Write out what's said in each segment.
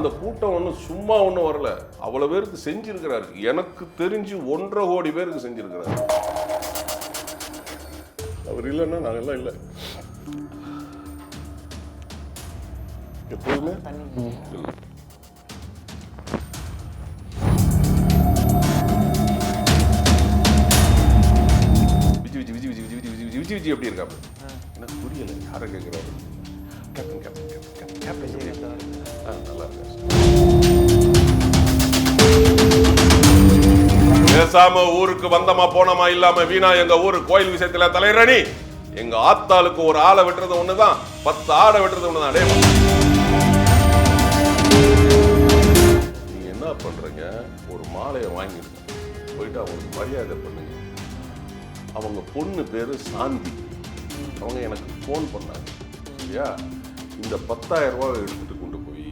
அந்த கூட்டம் ஒன்றும் சும்மா ஒன்றும் வரல, அவ்வளோ பேருக்கு செஞ்சிருக்கிறாரு. எனக்கு தெரிஞ்சு 1.5 கோடி பேருக்கு செஞ்சிருக்கிறாரு. அவர் இல்லைன்னா நாங்கெல்லாம் இல்லை. எப்போதுமே இல்லை. விஜய் எப்படி இருக்காரு எனக்கு புரியல. யாரை கேட்குறாரு? கேப்டன் கேப்டன் கேப்டன் கேப்டன் நல்லா இருக்காரு. பேசாம ஊருக்கு வந்தமா போனமா இல்லாம வீணா எங்க ஊரு கோயில் விஷயத்துல தலைரணி. எங்க ஆத்தாளுக்கு ஒரு ஆளை வெட்டுறது ஒண்ணுதான், 10 ஆடை வெட்டுறது ஒண்ணுதான். அடே நீங்க என்ன பண்றீங்க? ஒரு மாலையை வாங்கிருங்க, போயிட்டு அவங்களுக்கு மரியாதை பண்ணுங்க. அவங்க பொண்ணு பேரு சாந்தி. அவங்க எனக்கு ஃபோன் பண்ணாங்க, இல்லையா, இந்த 10,000 ரூபாய் எடுத்துட்டு கொண்டு போய்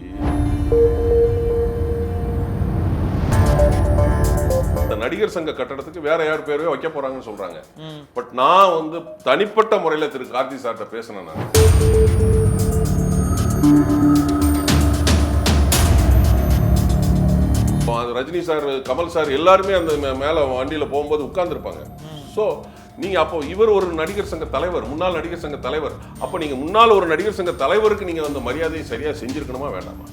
இந்த நடிகர் சங்க கட்டடத்துக்கு வேற யார் பேரவே வைக்க போறாங்கன்னு சொல்றாங்க. பட் நான் வந்து தனிப்பட்ட முறையில் திரு கார்த்தி சார்ட்ட பேசினேன். நான் ரஜினி சார், கமல் சார் எல்லாருமே அந்த மேல வண்டியில போகும்போது உட்கார்ந்துருப்பாங்க. ஸோ நீங்க அப்போ இவர் ஒரு நடிகர் சங்க தலைவர், முன்னாள் நடிகர் சங்க தலைவர். அப்போ நீங்க முன்னாள் ஒரு நடிகர் சங்க தலைவருக்கு நீங்க அந்த மரியாதையை சரியா செஞ்சிருக்கணுமா வேண்டாமா?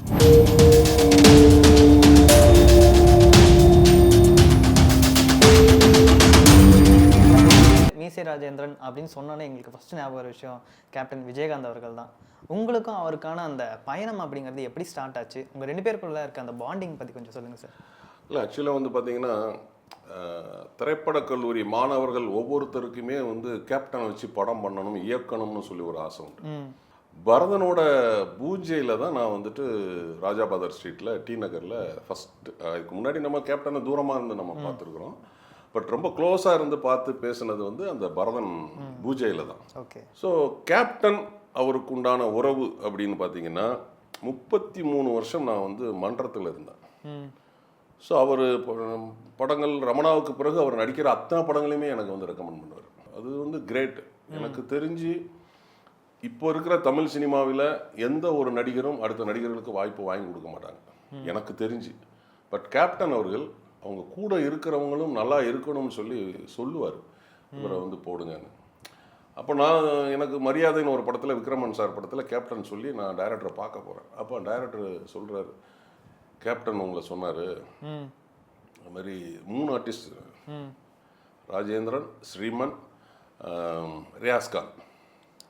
மீசை ராஜேந்திரன் அப்படின்னு சொன்னோன்னே எங்களுக்கு ஃபர்ஸ்ட் ஞாபகம் ஒரு விஷயம் கேப்டன் விஜயகாந்த் அவர்கள் தான். உங்களுக்கும் அவருக்கான அந்த பயணம் அப்படிங்கிறது எப்படி ஸ்டார்ட் ஆச்சு? உங்க 2 பேருக்குள்ள இருக்க அந்த பாண்டிங் பத்தி கொஞ்சம் சொல்லுங்க சார். இல்லை, ஆக்சுவலாக வந்து பார்த்தீங்கன்னா திரைப்படக் கல்லூரி மாணவர்கள் ஒவ்வொருத்தருக்குமே வந்து கேப்டனை வச்சு படம் பண்ணணும், இயக்கணும்னு சொல்லி ஒரு ஆசை உண்டு. பரதனோட பூஜையில் தான் நான் வந்துட்டு ராஜாபாதர் ஸ்ட்ரீட்டில் டி நகரில் ஃபஸ்ட்டு, அதுக்கு முன்னாடி நம்ம கேப்டனை தூரமாக இருந்து நம்ம பார்த்துருக்குறோம். பட் ரொம்ப க்ளோஸாக இருந்து பார்த்து பேசுனது வந்து அந்த பரதன் பூஜையில் தான். ஓகே. ஸோ கேப்டன் அவருக்கு உண்டான உறவு அப்படின்னு பார்த்தீங்கன்னா 33 வருஷம் நான் வந்து மன்றத்தில் இருந்தேன். ஸோ அவர் படங்கள் ரமணாவுக்கு பிறகு அவர் நடிக்கிற அத்தனை படங்களையுமே எனக்கு வந்து ரெக்கமெண்ட் பண்ணுவார். அது வந்து கிரேட். எனக்கு தெரிஞ்சு இப்போ இருக்கிற தமிழ் சினிமாவில் எந்த ஒரு நடிகரும் அடுத்த நடிகர்களுக்கு வாய்ப்பு வாங்கி கொடுக்க மாட்டாங்க எனக்கு தெரிஞ்சு. பட் கேப்டன் அவர்கள் அவங்க கூட இருக்கிறவங்களும் நல்லா இருக்கணும்னு சொல்லுவார், இவரை வந்து போடுங்கன்னு. அப்போ நான் எனக்கு மரியாதைன்னு ஒரு படத்தில், விக்ரமன் சார் படத்தில் கேப்டன் சொல்லி நான் டைரக்டரை பார்க்க போகிறேன். அப்போ டைரக்டர் சொல்கிறாரு, கேப்டன் உங்களை சொன்னார், அது மாதிரி 3 ஆர்டிஸ்ட், ராஜேந்திரன், ஸ்ரீமன், ரியாஸ்கான்,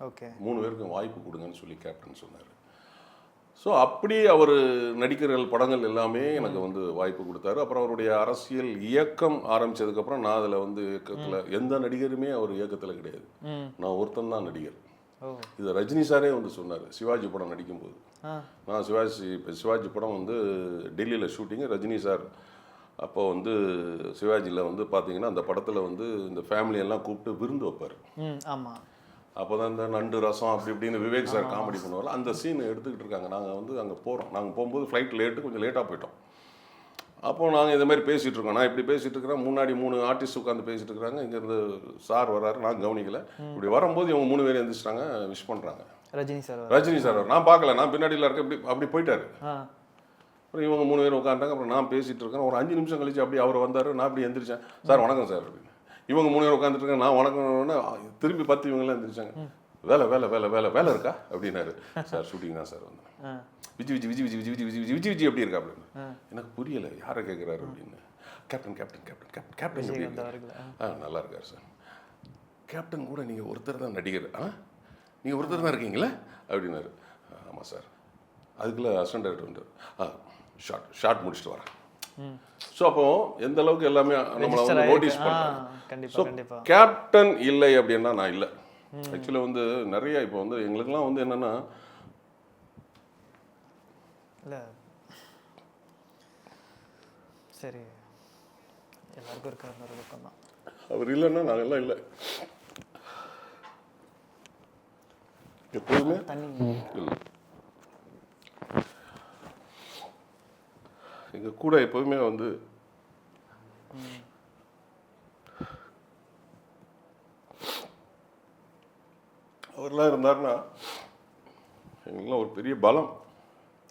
ஓகே, 3 பேருக்கும் வாய்ப்பு கொடுங்கன்னு சொல்லி கேப்டன் சொன்னார். ஸோ அப்படி அவர் நடிகர்கள் படங்கள் எல்லாமே எனக்கு வந்து வாய்ப்பு கொடுத்தாரு. அப்புறம் அவருடைய அரசியல் இயக்கம் ஆரம்பித்ததுக்கப்புறம் நான் அதில் வந்து இயக்கத்தில் எந்த நடிகருமே அவர் இயக்கத்தில் கிடையாது, நான் ஒருத்தன் தான் நடிகர். இது ரஜினி சாரே வந்து சொன்னார் சிவாஜி படம் நடிக்கும்போது. நான் சிவாஜி படம் வந்து டெல்லியில் ஷூட்டிங்கு, ரஜினி சார் அப்போ வந்து சிவாஜியில் வந்து பார்த்தீங்கன்னா அந்த படத்தில் வந்து இந்த ஃபேமிலியெல்லாம் கூப்பிட்டு விருந்து வைப்பார். ஆமாம். அப்போ தான் இந்த நண்டு ரசம் அப்படி இப்படின்னு விவேக் சார் காமெடி பண்ணுவார். அந்த சீன் எடுத்துக்கிட்டு இருக்காங்க. நாங்கள் வந்து அங்கே போகிறோம். நாங்கள் போகும்போது ஃப்ளைட் லேட்டு, கொஞ்சம் லேட்டாக போயிட்டோம். அப்போது நாங்கள் இந்த மாதிரி பேசிகிட்டு இருக்கோம். நான் இப்படி பேசிகிட்டு இருக்கிறேன், முன்னாடி 3 ஆர்டிஸ்ட் உட்காந்து பேசிகிட்டு இருக்கிறாங்க. இங்கேருந்து சார் வர்றாரு, நான் கவனிக்கலை. இப்படி வரும்போது இவங்க 3 பேர் எழுந்திரிச்சிட்டாங்க, விஷ் பண்ணுறாங்க. ரஜினி சார் நான் பார்க்கல, நான் பின்னாடியில் இருக்கேன், இப்படி அப்படி போயிட்டாரு. அப்புறம் இவங்க 3 பேர் உட்காந்துட்டாங்க. அப்புறம் நான் பேசிகிட்டு இருக்கேன். ஒரு 5 நிமிஷம் கழிச்சு அப்படி அவர் வந்தார். நான் அப்படி எந்திரிச்சேன், சார் வணக்கம் சார் அப்படின்னு. இவங்க 3 பேர் உட்காந்துட்டு இருக்காங்க, நான் வணக்கம்னு திரும்பி 10 இவங்களாம் எந்திரிச்சாங்க. வேலை வேலை வேலை வேலை வேலை இருக்கா அப்படின்னாரு. சார் ஷூட்டிங் தான் சார் வந்தேன். விஜய் விஜய் விஜய் விஜய் விஜய் விஜய் விஜய் விஜய் எப்படி இருக்கா அப்படின்னு. எனக்கு புரியல, யாரை கேட்குறாரு அப்படின்னு. Captain captain captain captain captain எப்படி இருக்காரு? நல்லா இருக்கார் சார். கேப்டன் கூட நீங்கள் ஒருத்தர் தான் நடிகர், நீங்கள் ஒருத்தர் தான் இருக்கீங்களா அப்படின்னாரு. ஆமாம் சார். அதுக்குள்ளே அசிஸ்டன்ட் டைரக்டர் வந்து ஷார்ட் முடிச்சுட்டு வரேன். ஸோ அப்போ எந்த அளவுக்கு எல்லாமே நம்மளை வந்து நோட்டீஸ் பண்ணுறாங்க. ஸோ கேப்டன் இல்லை அப்படின்னா நான் இல்லை. ஆக்சுவலாக வந்து நிறைய இப்போ வந்து எங்களுக்கெல்லாம் வந்து என்னென்னா, இல்லை சரி எல்லாருக்கும் இருக்கிற ஒரு பக்கம் தான், அவர் இல்லைன்னா நாங்கள் எல்லாம் இல்லை. எப்போதுமே இல்லை. எங்கள் கூட எப்போதுமே வந்து அவர்லாம் இருந்தாருன்னா எங்களுக்குலாம் ஒரு பெரிய பலம்.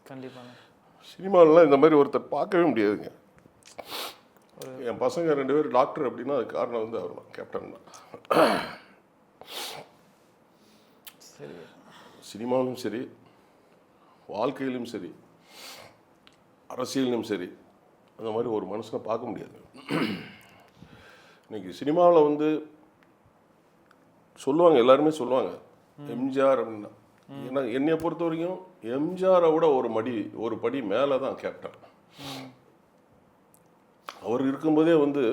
கண்டிப்பாக. சினிமாலலாம் இந்த மாதிரி ஒருத்தர் பார்க்கவே முடியாதுங்க. என் பசங்க 2 பேர் டாக்டர் அப்படின்னா அதுக்கு காரணம் வந்து அவர் தான், கேப்டன் தான். சரி. சினிமாவிலும் சரி, வாழ்க்கையிலும் சரி, அரசியலிலும் சரி, அந்த மாதிரி ஒரு மனுஷனை பார்க்க முடியாது. இன்னைக்கு சினிமாவில் வந்து சொல்லுவாங்க, எல்லாருமே சொல்லுவாங்க எம்ஜிஆர் அப்படின்னா. ஏன்னா என்னைய பொறுத்த வரைக்கும் எம்ஜிஆரை விட ஒரு படி மேலே தான் கேப்டன். அவர் இருக்கும்போதே வந்து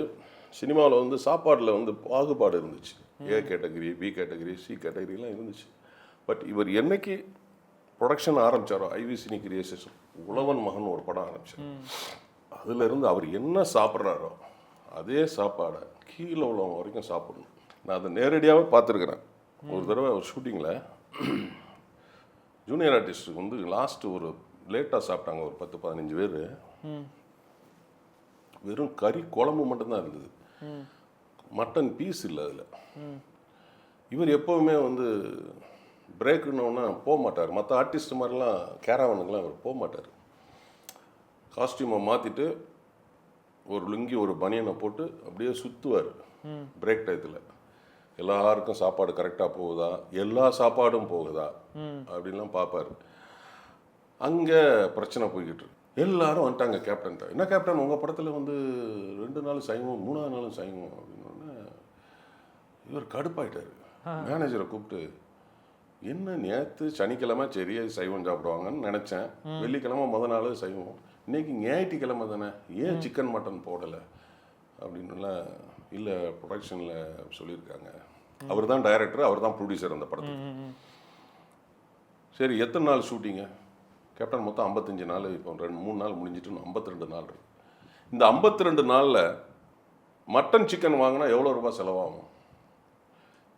சினிமாவில் வந்து சாப்பாட்டில் வந்து பாகுபாடு இருந்துச்சு. A category, B category, C கேட்டகரிலாம் இருந்துச்சு. பட் இவர் என்னைக்கு ப்ரொடக்ஷன் ஆரம்பித்தாரோ, ஐவிசினி கிரியேஷன்ஸ் உழவன் மகன் ஒரு படம் ஆரம்பிச்சார். அதுலேருந்து அவர் என்ன சாப்பிட்றாரோ அதே சாப்பாடை கீழே உள்ளவங்க வரைக்கும் சாப்பிடணும். நான் அதை நேரடியாகவே பார்த்துருக்குறேன். ஒரு தடவை ஒரு ஷூட்டிங்கில் ஜூனியர் ஆர்டிஸ்ட்டுக்கு வந்து லாஸ்ட்டு ஒரு லேட்டாக சாப்பிட்டாங்க ஒரு 10-15 பேர். வெறும் கறி குழம்பு மட்டும்தான் இருந்தது, மட்டன் பீஸ் இல்லை அதில். இவர் எப்போவுமே வந்து பிரேக்குன்னொன்னா போக மாட்டார். மற்ற ஆர்டிஸ்ட் மாதிரிலாம் கேரவனுக்கெலாம் இவர் போக மாட்டார். காஸ்டியூமை மாற்றிட்டு ஒரு லுங்கி ஒரு பனியனை போட்டு அப்படியே சுற்றுவார் பிரேக் டயத்தில். எல்லாருக்கும் சாப்பாடு கரெக்டாக போகுதா, எல்லா சாப்பாடும் போகுதா அப்படின்லாம் பார்ப்பார். அங்கே பிரச்சனை போய்கிட்டு இருக்கு. எல்லாரும் வந்துட்டாங்க கேப்டன்ட்ட. என்ன கேப்டன் உங்கள் படத்தில் வந்து 2 நாள் சைவம், 3ஆவது நாளும் சைவம் அப்படின்னோடனே இவர் கடுப்பாயிட்டார். மேனேஜரை கூப்பிட்டு, என்ன நேற்று சனிக்கிழமை சரி சைவம் சாப்பிடுவாங்கன்னு நினச்சேன், வெள்ளிக்கிழமை முத நாள் சைவம், இன்னைக்கு ஞாயிற்றுக்கிழமை தானே, ஏன் சிக்கன் மட்டன் போடலை அப்படின்னுலாம். இல்லை ப்ரொடக்ஷனில் சொல்லியிருக்காங்க. அவர் தான் டைரக்டர், அவர் தான் ப்ரொடியூசர் அந்த படத்துக்கு. சரி எத்தனை நாள் ஷூட்டிங்க கேப்டன்? மொத்தம் 55 நாள். இப்போ 2-3 நாள் முடிஞ்சிட்டு 52 நாள் இருக்கு. இந்த 52 நாளில் மட்டன் சிக்கன் வாங்கினா எவ்வளோ ரூபாய் செலவாகும்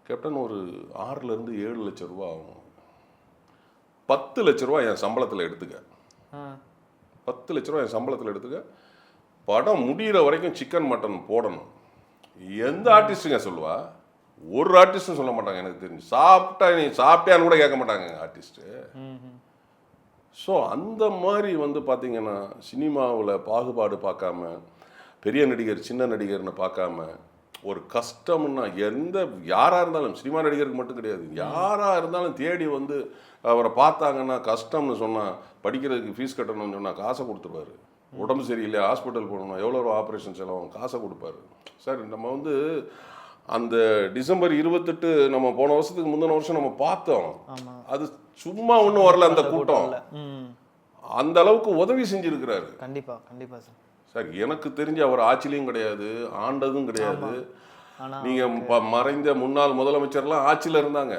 கேப்டன்? ஒரு 6-7 லட்சம் ரூபா ஆகும். 10 லட்ச ரூபா என் சம்பளத்தில் எடுத்துக்க. 10 லட்ச ரூபா என் சம்பளத்தில் எடுத்துக்க. படம் முடிகிற வரைக்கும் சிக்கன் மட்டன் போடணும். எந்த ஆர்டிஸ்ட்டுங்க சொல்லுவா? ஒரு ஆர்டிஸ்ட்டும் சொல்ல மாட்டாங்க எனக்கு தெரிஞ்சு. சாப்பிட்டா நீ சாப்பிட்டியான்னு கூட கேட்க மாட்டாங்க ஆர்டிஸ்ட்டு. ஸோ அந்த மாதிரி வந்து பார்த்தீங்கன்னா சினிமாவில் பாகுபாடு பார்க்காம, பெரிய நடிகர் சின்ன நடிகர்னு பார்க்காம, ஒரு கஷ்டம்னா யாராக இருந்தாலும், சினிமா நடிகருக்கு மட்டும் கிடையாது, யாராக இருந்தாலும் தேடி வந்து அவரை பார்த்தாங்கன்னா கஷ்டம்னு சொன்னால், படிக்கிறதுக்கு ஃபீஸ் கட்டணும்னு சொன்னால் காசை கொடுத்துருவாரு. உடம்பு சரியில்லை ஹாஸ்பிட்டல் போகணும், எவ்வளோ ரூபா ஆப்ரேஷன் செலவும், காசை கொடுப்பாரு. சார் நம்ம வந்து அந்த டிசம்பர் 28 நம்ம போன வருஷத்துக்கு முந்தின வருஷம் நம்ம பார்த்தோம். அது சும்மா ஒன்றும் வரல அந்த கூட்டம். அந்த அளவுக்கு உதவி செஞ்சிருக்கிறாரு. கண்டிப்பா கண்டிப்பா சார். சார் எனக்கு தெரிஞ்சு அவர் ஆட்சிலையும் கிடையாது, ஆண்டதும் கிடையாது. நீங்க மறைந்த முன்னாள் முதலமைச்சர்லாம் ஆட்சியில் இருந்தாங்க,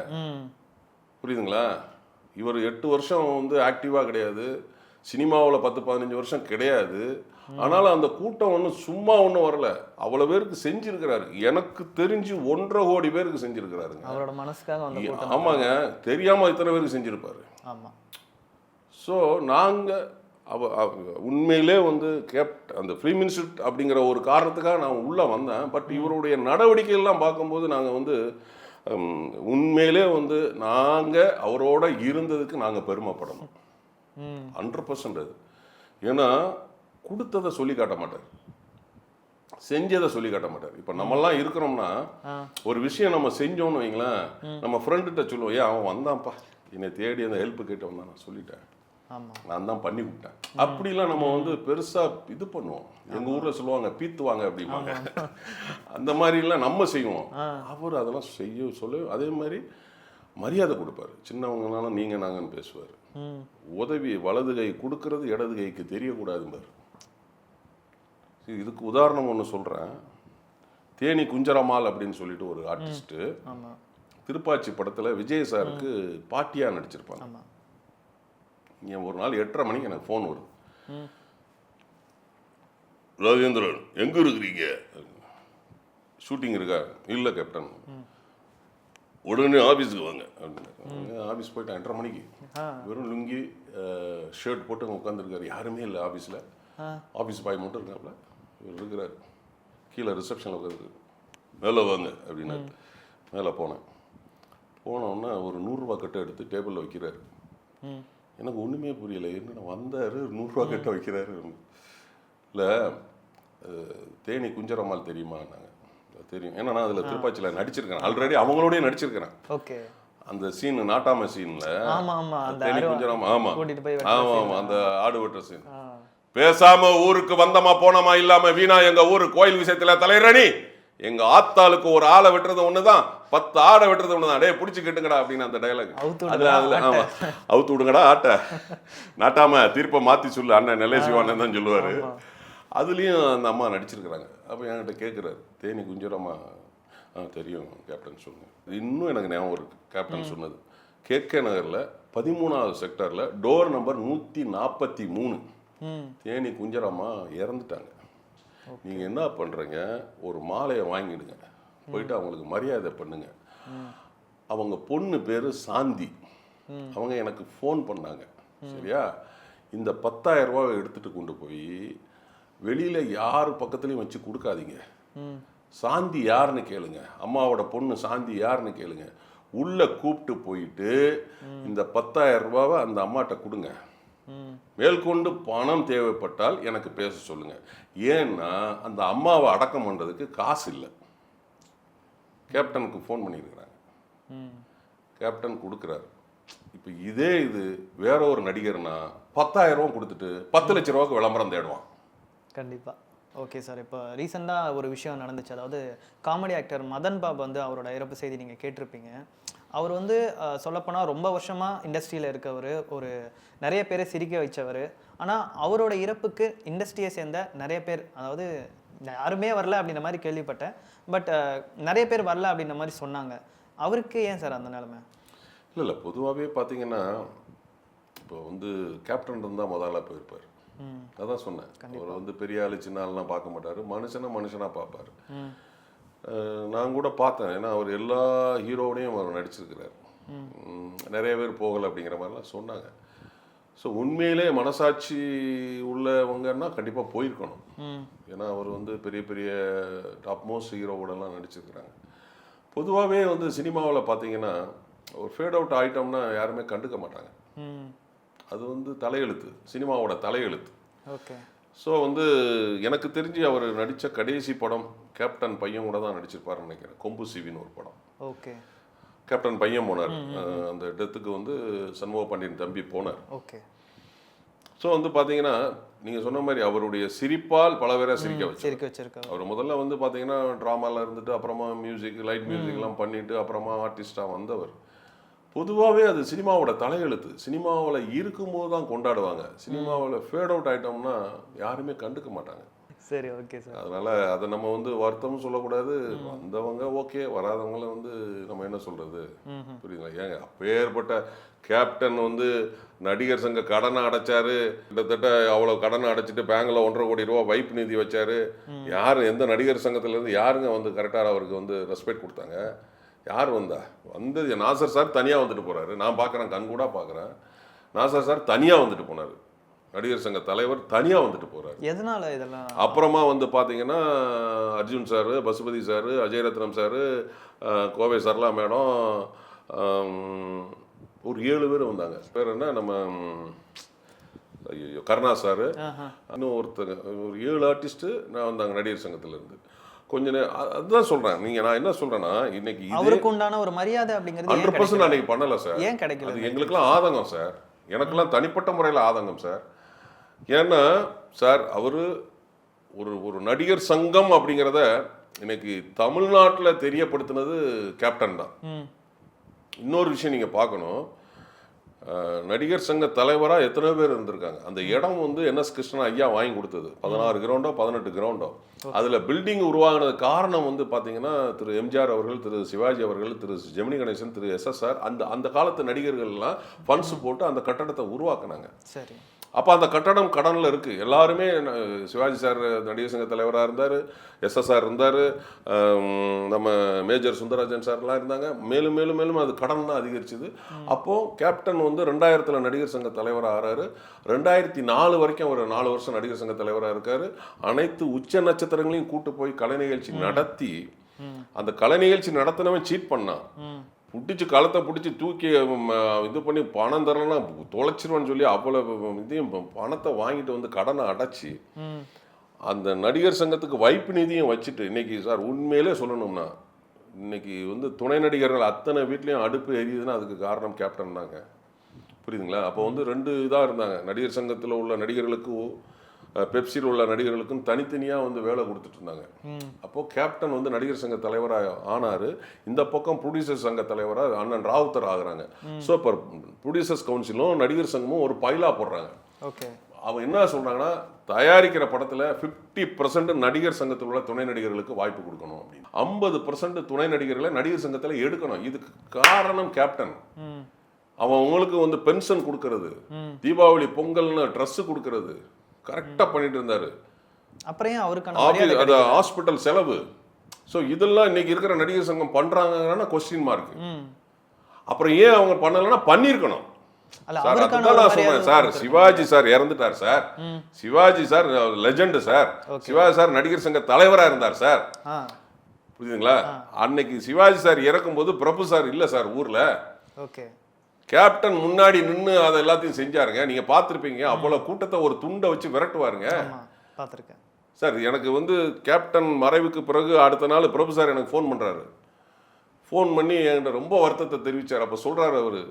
புரியுதுங்களா? இவர் 8 வருஷம் வந்து ஆக்டிவா கிடையாது, சினிமாவில் 10-15 வருஷம் கிடையாது. ஆனாலும் அந்த கூட்டம் ஒன்றும் சும்மா ஒன்றும் வரல, அவ்வளோ பேருக்கு செஞ்சிருக்கிறாரு. எனக்கு தெரிஞ்சு 1.5 கோடி பேருக்கு செஞ்சிருக்கிறாருங்க அவரோட மனசுக்காக. ஆமாங்க, தெரியாமல் இத்தனை பேருக்கு செஞ்சிருப்பாரு. ஆமாம். ஸோ நாங்கள் உண்மையிலே வந்து அந்த ஃபிலிம் இன்ஸ்டியூட் அப்படிங்கிற ஒரு காரணத்துக்காக நான் உள்ளே வந்தேன். பட் இவருடைய நடவடிக்கைகள்லாம் பார்க்கும்போது நாங்கள் வந்து உண்மையிலே வந்து நாங்கள் அவரோட இருந்ததுக்கு நாங்கள் பெருமைப்படணும். 100% அது. ஏன்னா கொடுத்ததை சொல்லி காட்ட மாட்டார், செஞ்சதை சொல்லி காட்ட மாட்டார். இப்போ நம்மெல்லாம் இருக்கிறோம்னா ஒரு விஷயம் நம்ம செஞ்சோன்னு வைங்களேன், நம்ம ஃப்ரெண்டுகிட்ட சொல்லுவோம், ஏன் அவன் வந்தான்ப்பா என்னை தேடி அந்த ஹெல்ப் கேட்டு வந்தான், நான் சொல்லிட்டேன், நான் தான் பண்ணி விட்டேன். அப்படிலாம் நம்ம வந்து பெருசாக இது பண்ணுவோம். எங்கள் ஊரில் சொல்லுவாங்க பீத்துவாங்க அப்படிம்பாங்க. அந்த மாதிரிலாம் நம்ம செய்வோம். அவர் அதெல்லாம் சொல்ல அதே மாதிரி மரியாதை கொடுப்பாரு. சின்னவங்கனாலும் நீங்கள் நாங்கன்னு பேசுவார். உதவி வலது கை கொடுக்கறது இடது கைக்கு தெரியக்கூடாதும்பார். இதுக்கு உதாரணம் ஒன்று சொல்கிறேன். தேனி குஞ்சரமால் அப்படின்னு சொல்லிட்டு ஒரு ஆர்டிஸ்ட்டு திருப்பாச்சி படத்தில் விஜய் சாருக்கு பாட்டியாக நடிச்சிருப்பாங்க. இங்கே ஒரு நாள் 8:30 மணிக்கு எனக்கு ஃபோன் வருது, ராஜேந்திரன் எங்கே இருக்கிறீங்க, ஷூட்டிங் இருக்கா? இல்லை கேப்டன், உடனே ஆஃபீஸுக்கு வாங்க அப்படின்னு. ஆஃபீஸ் போயிட்டேன் 8:30 மணிக்கு. வெறும் லுங்கி ஷர்ட் போட்டு அங்கே உட்காந்துருக்காரு, யாருமே இல்லை ஆஃபீஸில். ஆஃபீஸ் பாய் மட்டும் இருக்காப்புல, இவர் இருக்கிறாரு கீழே ரிசப்ஷனில் உட்காந்துருக்கு. மேலே வாங்க அப்படின்னா மேலே போனேன். போனோடனே ஒரு 100 ரூபா கட்டை எடுத்து டேபிளில் வைக்கிறாரு. எனக்கு ஒன்றுமே புரியலை. என்னென்ன வந்தார் 100 ரூபா கட்ட வைக்கிறாரு. இல்லை தேனி குஞ்சரம்மாள் தெரியுமா? நாங்கள் தெரியும். ஏன்னா நான் அதில் திருப்பாச்சியில் நடிச்சிருக்கிறேன், ஆல்ரெடி அவங்களோடய நடிச்சிருக்கிறேன். ஓகே. அந்த சீன் நாட்டாம சீன்ல தேனி குஞ்சரம்மா, ஆமாம் அந்த ஆடு வெட்டுற சீன். பேசாம ஊருக்கு வந்தமா போனமா இல்லாம வீணா எங்க ஊரு கோயில் விஷயத்துல தலையரணி, எங்க ஆத்தாளுக்கு ஒரு ஆளை வெட்டுறது ஒண்ணுதான், 10 ஆடை வெட்டுறது ஒண்ணுதான், டே பிடிச்சி கிட்டுங்கடா அப்படின்னு அந்த டைலாக். ஆமா அவுத்து விடுங்கடா ஆட்டை, நாட்டாம தீர்ப்பை மாத்தி சொல்லு அண்ணன் நெல்லை சிவானன் தான் சொல்லுவாரு. அதுலயும் அந்த அம்மா நடிச்சிருக்கிறாங்க. அப்ப என்கிட்ட கேட்கிறாரு, தேனி குஞ்சரம்மா தெரியும் கேப்டன் சொல்லுங்க. இன்னும் எனக்கு ஞாபகம் இருக்கு கேப்டன் சொன்னது. கேகே நகர்ல 13வது செக்டர்ல டோர் நம்பர் 143 தேனி குஞ்சரம்மா இறந்துட்டாங்க. நீங்கள் என்ன பண்ணுறீங்க, ஒரு மாலையை வாங்கிடுங்க, போயிட்டு அவங்களுக்கு மரியாதை பண்ணுங்க. அவங்க பொண்ணு பேர் சாந்தி. அவங்க எனக்கு ஃபோன் பண்ணாங்க. சரியா, இந்த 10,000 ரூபாவை எடுத்துட்டு கொண்டு போய் வெளியில் யார் பக்கத்துலையும் வச்சு கொடுக்காதீங்க. சாந்தி யாருன்னு கேளுங்க, அம்மாவோட பொண்ணு சாந்தி யாருன்னு கேளுங்க. உள்ளே கூப்பிட்டு போயிட்டு இந்த 10,000 ரூபாவை அந்த அம்மாட்ட கொடுங்க. மேற்கொண்டு பணம் தேவைப்பட்டால் எனக்கு பேச சொல்லுங்க. ஏன்னா அந்த அம்மாவை அடக்கம் பண்றதுக்கு காசு இல்லை. கேப்டனுக்கு ஃபோன் பண்ணியிருக்கிறாங்க, கேப்டன் கொடுக்குறாரு. இப்போ இதே இது வேற ஒரு நடிகர்னா 10,000 ரூபா கொடுத்துட்டு 10 லட்ச ரூபாய்க்கு விளம்பரம் தேடுவான். கண்டிப்பா. ஓகே சார், இப்போ ரீசெண்டாக ஒரு விஷயம் நடந்துச்சு. அதாவது காமெடி ஆக்டர் மதன் பாபு வந்து அவரோட இறப்பு செய்தி நீங்கள் கேட்டிருப்பீங்க. அவர் வந்து சொல்லப்போனால் ரொம்ப வருஷமாக இண்டஸ்ட்ரியில் இருக்கவர், ஒரு நிறைய பேரை சிரிக்க வச்சவர். ஆனால் அவரோட இறப்புக்கு இண்டஸ்ட்ரியை சேர்ந்த நிறைய பேர், அதாவது யாருமே வரல அப்படின்ற மாதிரி கேள்விப்பட்டேன். பட் நிறைய பேர் வரல அப்படின்ற மாதிரி சொன்னாங்க. அவருக்கு ஏன் சார் அந்த நிலைமை? இல்லை பொதுவாகவே பார்த்தீங்கன்னா இப்போ வந்து கேப்டன் இருந்தால் முதல்ல போயிருப்பார். அதான் சொன்னேன், அவர் வந்து பெரிய ஆளு சின்ன ஆளுலாம் பார்க்க மாட்டார், மனுஷனாக பார்ப்பார். நான் கூட பார்த்தேன், ஏன்னா அவர் எல்லா ஹீரோடையும் அவர் நடிச்சிருக்கிறார். நிறைய பேர் போகலை அப்படிங்கிற மாதிரிலாம் சொன்னாங்க. ஸோ உண்மையிலே மனசாட்சி உள்ளவங்கன்னா கண்டிப்பாக போயிருக்கணும். ஏன்னா அவர் வந்து பெரிய பெரிய டாப் மோஸ்ட் ஹீரோவோடலாம் நடிச்சிருக்கிறாங்க. பொதுவாகவே வந்து சினிமாவில் பார்த்தீங்கன்னா ஒரு ஃபேட் அவுட் ஆகிட்டோம்னா யாருமே கண்டுக்க மாட்டாங்க. அது வந்து தலையெழுத்து, சினிமாவோட தலையெழுத்து. ஓகே. ஸோ வந்து எனக்கு தெரிஞ்சு அவர் நடித்த கடைசி படம் கேப்டன் பையன் கூட தான் நடிச்சிருப்பாருன்னு நினைக்கிறேன். கொம்பு சிவின்னு ஒரு படம். ஓகே. கேப்டன் பையன் போனார், அந்த டெத்துக்கு வந்து சண்முக பாண்டியன் தம்பி போனார். ஓகே. ஸோ வந்து பார்த்தீங்கன்னா நீங்கள் சொன்ன மாதிரி அவருடைய சிரிப்பால் பல பேரை சிரிக்க வச்சிருக்காரு. அவர் முதல்ல வந்து பார்த்தீங்கன்னா ட்ராமாவில் இருந்துட்டு அப்புறமா மியூசிக், லைட் மியூசிக்லாம் பண்ணிட்டு அப்புறமா ஆர்டிஸ்டாக வந்தவர். பொதுவாகவே அது சினிமாவோட தலையெழுத்து. சினிமாவில் இருக்கும்போது தான் கொண்டாடுவாங்க. சினிமாவில் ஃபேட் அவுட் ஆகிட்டோம்னா யாருமே கண்டுக்க மாட்டாங்க. சரி, ஓகே சார். அதனால் அதை நம்ம வந்து வருத்தமும் சொல்லக்கூடாது. வந்தவங்க ஓகே, வராதவங்கள வந்து நம்ம என்ன சொல்கிறது, புரியுதுங்களா? ஏங்க அப்பேற்பட்ட கேப்டன் வந்து நடிகர் சங்க கடனை அடைச்சாரு, கிட்டத்தட்ட அவ்வளோ கடனை அடைச்சிட்டு பேங்கில் 1.5 கோடி ரூபா வைப்பு நிதி வச்சாரு. யார் எந்த நடிகர் சங்கத்திலேருந்து யாருங்க வந்து கரெக்டாக அவருக்கு வந்து ரெஸ்பெக்ட் கொடுத்தாங்க? யார் வந்தது நாசர் சார் தனியாக வந்துட்டு போகிறாரு. நான் பார்க்குறேன், கண் கூட பார்க்குறேன். நாசர் சார் தனியாக வந்துட்டு போனார், நடிகர் சங்க தலைவர் தனியாக வந்துட்டு போகிறார். எதனால இதெல்லாம்? அப்புறமா வந்து பார்த்தீங்கன்னா Arjun sir, Pasupathi sir, Ajayarathnam sir, Kovai Sarala madam, ஒரு 7 பேர் வந்தாங்க. பேர் என்ன, நம்ம ஐயோ கருணா சார், இன்னும் ஒருத்தங்க, ஒரு 7 ஆர்டிஸ்ட்டு நான் வந்தாங்க நடிகர் சங்கத்திலேருந்து. கொஞ்ச நேரம் அதுதான் சொல்கிறேன். நான் என்ன சொல்கிறேன்னா, இன்னைக்கு அவருக்கு உண்டான ஒரு மரியாதை அப்படிங்கிறது 100% அன்னைக்கு பண்ணலை சார். ஏன் கிடைக்கல? அது எங்களுக்கெல்லாம் ஆதங்கம் சார், எனக்கெல்லாம் தனிப்பட்ட முறையில் ஆதங்கம் சார். ஏன்னா சார் அவர் ஒரு நடிகர் சங்கம் அப்படிங்கிறத இன்னைக்கு தமிழ்நாட்டில் தெரியப்படுத்தினது கேப்டன் தான். இன்னொரு விஷயம் நீங்கள் பார்க்கணும், நடிகர் சங்க தலைவராக எத்தனை பேர் இருந்திருக்காங்க. அந்த இடம் வந்து NS கிருஷ்ணன் ஐயா வாங்கி கொடுத்தது, 16 கிரவுண்டோ 18 கிரவுண்டோ. அதில் பில்டிங் உருவாகினது காரணம் வந்து பார்த்தீங்கன்னா திரு எம்ஜிஆர் அவர்கள், திரு சிவாஜி அவர்கள், திரு ஜெமினி கணேசன், திரு SSR, அந்த காலத்து நடிகர்கள்லாம் ஃபண்ட்ஸ் போட்டு அந்த கட்டடத்தை உருவாக்குனாங்க. சரி. அப்போ அந்த கட்டடம் கடனில் இருக்குது. எல்லாருமே சிவாஜி சார் நடிகர் சங்க தலைவராக இருந்தார், SSR இருந்தார், நம்ம மேஜர் சுந்தரராஜன் சார்லாம் இருந்தாங்க. மேலும் மேலும் மேலும் அது கடன் தான் அதிகரிச்சுது. அப்போது கேப்டன் வந்து 2000 நடிகர் சங்க தலைவராக ஆகிறாரு. 2004 வரைக்கும் ஒரு 4 வருஷம் நடிகர் சங்க தலைவராக இருக்கார். அனைத்து உச்ச நட்சத்திரங்களையும் கூட்டு போய் கலை நிகழ்ச்சி நடத்தி, அந்த கலை நிகழ்ச்சி நடத்தினவன் சீட் பண்ணான். பிடிச்சி களத்தை பிடிச்சி தூக்கி இது பண்ணி பணம் தரலன்னா தொலைச்சிருவான்னு சொல்லி அவ்வளோ இதையும் பணத்தை வாங்கிட்டு வந்து கடனை அடைச்சி அந்த நடிகர் சங்கத்துக்கு வைப்பு நிதியும் வச்சுட்டு இன்னைக்கு சார் உண்மையிலே சொல்லணும்னா இன்னைக்கு வந்து துணை நடிகர்கள் அத்தனை வீட்லேயும் அடுப்பு எரியுதுன்னா அதுக்கு காரணம் கேப்டன் தாங்க. புரியுதுங்களா? அப்போ வந்து 2 இதாக இருந்தாங்க. நடிகர் சங்கத்தில் உள்ள நடிகர்களுக்கும் பெப்சியில் உள்ள நடிகர்களுக்கும் தனித்தனியாக வந்து வேலை கொடுத்துட்டு இருந்தாங்க. அப்போது கேப்டன் வந்து நடிகர் சங்க தலைவராக ஆனார். இந்த பக்கம் ப்ரொடியூசர் சங்க தலைவராக அண்ணன் ராவுத்தர் ஆகுறாங்க. ஸோ இப்போ ப்ரொடியூசர்ஸ் கவுன்சிலும் நடிகர் சங்கமும் ஒரு பைலா போடுறாங்க. ஓகே. அவங்க என்ன சொல்கிறாங்கன்னா தயாரிக்கிற படத்தில் 50% நடிகர் சங்கத்தில் உள்ள துணை நடிகர்களுக்கு வாய்ப்பு கொடுக்கணும் அப்படின்னு, 50% துணை நடிகர்களை நடிகர் சங்கத்தில் எடுக்கணும். இதுக்கு காரணம் கேப்டன். அவன் உங்களுக்கு வந்து பென்ஷன் கொடுக்கறது, தீபாவளி பொங்கல்னு ட்ரெஸ் கொடுக்கறது கரெக்டாக பண்ணிட்டு இருந்தாரு. அப்புறம் அவருக்கு ஹாஸ்பிட்டல் செலவு. ஸோ இதெல்லாம் இன்னைக்கு இருக்கிற நடிகர் சங்கம் பண்றாங்கன்னா கொஸ்டின் மார்க். அப்புறம் ஏன் அவங்க பண்ணலைன்னா பண்ணியிருக்கணும். சார் அதுதான் நான் சொல்றேன் சார். சிவாஜி சார் இறந்துட்டார் சார். Sivaji sir legend sir. Sivaji sir நடிகர் சங்க தலைவரா இருந்தார் சார். புரியுதுங்களா? அன்னைக்கு சிவாஜி சார் இறக்கும் போது பிரபு சார் இல்ல சார் ஊர்ல. ஓகே. கேப்டன் முன்னாடி நின்று அதை எல்லாத்தையும் செஞ்சாருங்க. நீங்க பார்த்துருப்பீங்க. அவ்வளவு கூட்டத்தை ஒரு துண்டை வச்சு விரட்டுவாருங்க. பார்த்துருக்கேன் சார். எனக்கு வந்து கேப்டன் மறைவுக்கு பிறகு அடுத்த நாள் பிரபு சார் எனக்கு ஃபோன் பண்றாரு. ஃபோன் பண்ணி என்கிட்ட ரொம்ப வருத்தத்தை தெரிவித்தார். அப்போ சொல்றாரு அவரு,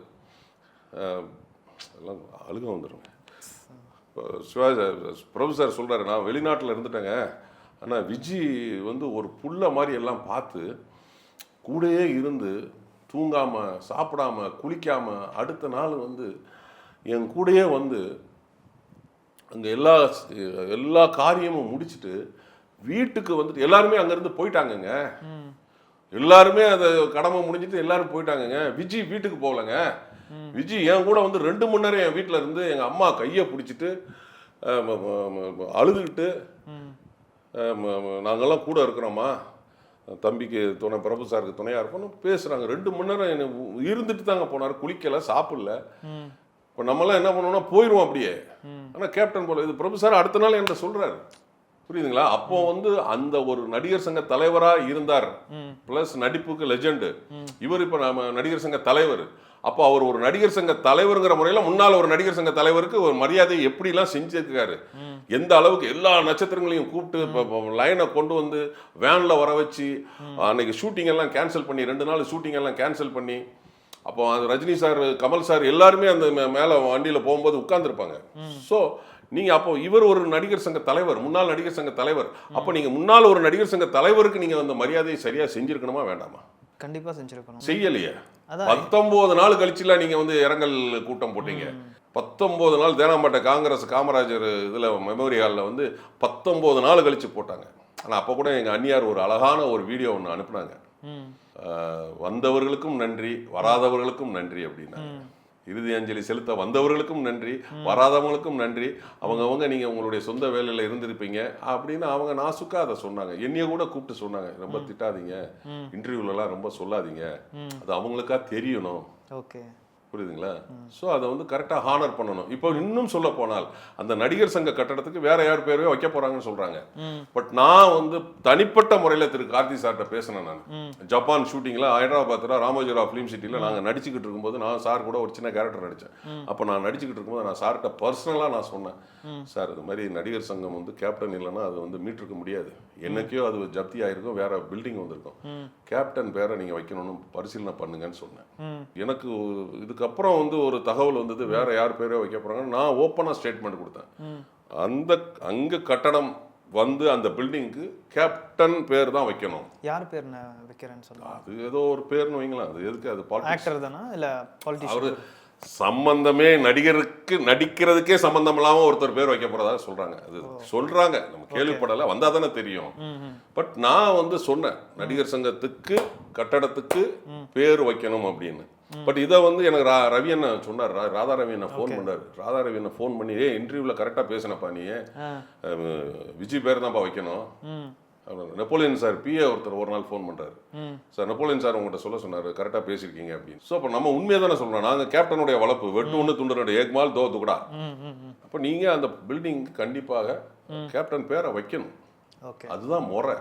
எல்லாம் அழுக வந்துடுங்க. சிவாஜி பிரபு சார் சொல்றாரு, நான் வெளிநாட்டில் இருந்துட்டேங்க, ஆனால் விஜி வந்து ஒரு புள்ள மாதிரி எல்லாம் பார்த்து கூடயே இருந்து தூங்காமல் சாப்பிடாமல் குளிக்காமல் அடுத்த நாள் வந்து என் கூடயே வந்து அங்கே எல்லா காரியமும் முடிச்சுட்டு வீட்டுக்கு வந்துட்டு எல்லாருமே அங்கேருந்து போயிட்டாங்கங்க. எல்லாருமே அதை கடமை முடிஞ்சிட்டு எல்லாரும் போயிட்டாங்கங்க. விஜி வீட்டுக்கு போகலங்க. விஜி என் கூட வந்து 2 மணி நேரம் என் வீட்டில் இருந்து எங்கள் அம்மா கையை பிடிச்சிட்டு அழுதுகிட்டு, நாங்கள்லாம் கூட இருக்கிறோம்மா, தம்பிக்கு துணை பிரபு சாருக்கு துணையாக இருப்போம்னு பேசுகிறாங்க. 2 மணி நேரம் இருந்துட்டு தாங்க போனார். குளிக்கலை, சாப்பிடல. இப்போ நம்மளாம் என்ன பண்ணுவோம்னா போயிடுவோம் அப்படியே. ஆனால் கேப்டன் போல இது பிரபு சார் அடுத்த நாள் என்கிட்ட சொல்கிறாரு. புரியுதுங்களா? அப்போ வந்து அந்த ஒரு நடிகர் சங்க தலைவராக இருந்தார், பிளஸ் நடிப்புக்கு லெஜெண்டு. இவர் இப்போ நம்ம நடிகர் சங்க தலைவர். அப்போ அவர் ஒரு நடிகர் சங்க தலைவருங்கிற முறையில் முன்னால் ஒரு நடிகர் சங்க தலைவருக்கு ஒரு மரியாதையை எப்படிலாம் செஞ்சிருக்காரு, எந்த அளவுக்கு எல்லா நட்சத்திரங்களையும் கூப்பிட்டு இப்போ லைனை கொண்டு வந்து வேனில் வர வச்சு அன்னைக்கு ஷூட்டிங் எல்லாம் கேன்சல் பண்ணி 2 நாள் ஷூட்டிங் எல்லாம் கேன்சல் பண்ணி, அப்போ அது ரஜினி சார் கமல் சார் எல்லாருமே அந்த மேலே வண்டியில் போகும்போது உட்கார்ந்துருப்பாங்க. ஸோ நீங்கள் அப்போ இவர் ஒரு நடிகர் சங்க தலைவர், முன்னாள் நடிகர் சங்க தலைவர். அப்போ நீங்கள் முன்னால் ஒரு நடிகர் சங்க தலைவருக்கு நீங்கள் அந்த மரியாதையை சரியாக செஞ்சிருக்கணுமா வேண்டாமா? கண்டிப்பாக செஞ்சிருக்கணும். செய்யலையே. 19 நாள் கழிச்சுலாம் நீங்கள் வந்து இரங்கல் கூட்டம் போட்டீங்க. 19 நாள் தேனாம்பேட்டை காங்கிரஸ் காமராஜர் இதில் மெமோரி ஹாலில் வந்து 19 நாள் கழிச்சு போட்டாங்க. ஆனால் அப்போ கூட எங்கள் அண்ணியார் ஒரு அழகான ஒரு வீடியோ ஒன்று அனுப்புனாங்க. வந்தவர்களுக்கும் நன்றி, வராதவர்களுக்கும் நன்றி அப்படின்னா. இறுதி அஞ்சலி செலுத்த வந்தவர்களுக்கும் நன்றி, வராதவங்களுக்கும் நன்றி. அவங்கவுங்க நீங்கள் உங்களுடைய சொந்த வேலையில் இருந்திருப்பீங்க அப்படின்னு அவங்க நாசுக்கா அதை சொன்னாங்க. என்னைய கூட கூப்பிட்டு சொன்னாங்க, ரொம்ப திட்டாதீங்க, இன்டர்வியூலலாம் ரொம்ப சொல்லாதீங்க, அது அவங்களுக்கா தெரியணும். ஓகே, புரியுதுங்களா? ஸோ அதை வந்து கரெக்டாக ஹானர் பண்ணணும். இப்போ இன்னும் சொல்ல போனால் அந்த நடிகர் சங்க கட்டடத்துக்கு வேற யார் பேரவே வைக்க போறாங்கன்னு சொல்றாங்க. பட் நான் வந்து தனிப்பட்ட முறையில் திரு கார்த்தி சார்கிட்ட பேசினேன். நான் ஜப்பான் ஷூட்டிங்கில் ஹைதராபாத்தில் ராமோஜிராவ் ஃபிலிம் சிட்டியில் நாங்கள் நடிச்சுக்கிட்டு இருக்கும்போது நான் சார் கூட ஒரு சின்ன கேரக்டர் நடித்தேன். அப்போ நான் நடிச்சுக்கிட்டு இருக்கும்போது நான் சார்கிட்ட பர்சனலாக நான் சொன்னேன், சார் இது மாதிரி நடிகர் சங்கம் வந்து கேப்டன் இல்லைன்னா அது வந்து மீட்டிருக்க முடியாது, என்னைக்கோ அது ஜப்தி ஆயிருக்கும், வேற பில்டிங் வந்திருக்கும், கேப்டன் பேரை நீங்கள் வைக்கணும்னு பரிசீலனை பண்ணுங்கன்னு சொன்னேன். எனக்கு இதுக்கப்புறம் வந்து ஒரு தகவல் வந்தது, வேற யார் பேரோ வைக்க போறாங்கன்னு நான் ஓப்பனாக ஸ்டேட்மெண்ட் கொடுத்தேன். அங்க கட்டடம் வந்து அந்த பில்டிங்க்கு கேப்டன் பேர் தான் வைக்கணும். யார் பேர் வைக்கிறேன்னு சொல்லுங்க. அது ஏதோ ஒரு பேர்னு வைங்களா, அது எதுக்கு, அது ஆக்டர் தானா இல்ல பாலிட்டிஷியன்? சம்பந்தமே நடிகருக்கு நடிக்கிறதுக்கே சம்பந்தம் இல்லாம ஒருத்தர் பேர் வைக்க போறதா சொல்றாங்க. அது சொல்றாங்க, நம்ம கேள்விப்படல, வந்தா தானே தெரியும். பட் நான் வந்து சொன்னேன், நடிகர் சங்கத்துக்கு கட்டடத்துக்கு பேர் வைக்கணும் அப்படின்னு. பட் இதை வந்து எனக்கு ரவி அண்ணா சொன்னார், ராதா ரவி அண்ணா ஃபோன் பண்ணார். ராதா ரவி அண்ணா ஃபோன் பண்ணி, இன்டர்வியூவில் கரெக்டாக பேசினப்பா, நீ விஜய் பேர் தான்ப்பா வைக்கணும். நெப்போலியன் சார் பிஏ ஒருத்தர் ஒரு நாள் ஃபோன் பண்ணுறாரு, சார் நெப்போலியன் சார் உங்கள்கிட்ட சொல்ல சொன்னார், கரெக்டாக பேசியிருக்கீங்க அப்படின்னு. ஸோ அப்போ நம்ம உண்மையை தானே சொல்கிறோம், நாங்கள் கேப்டனுடைய வளர்ப்பு வெட்டு ஒன்று துண்டு ஏக்மால் தோ துக்குடா. அப்போ நீங்கள் அந்த பில்டிங் கண்டிப்பாக கேப்டன் பேரை வைக்கணும், அதுதான் முறை.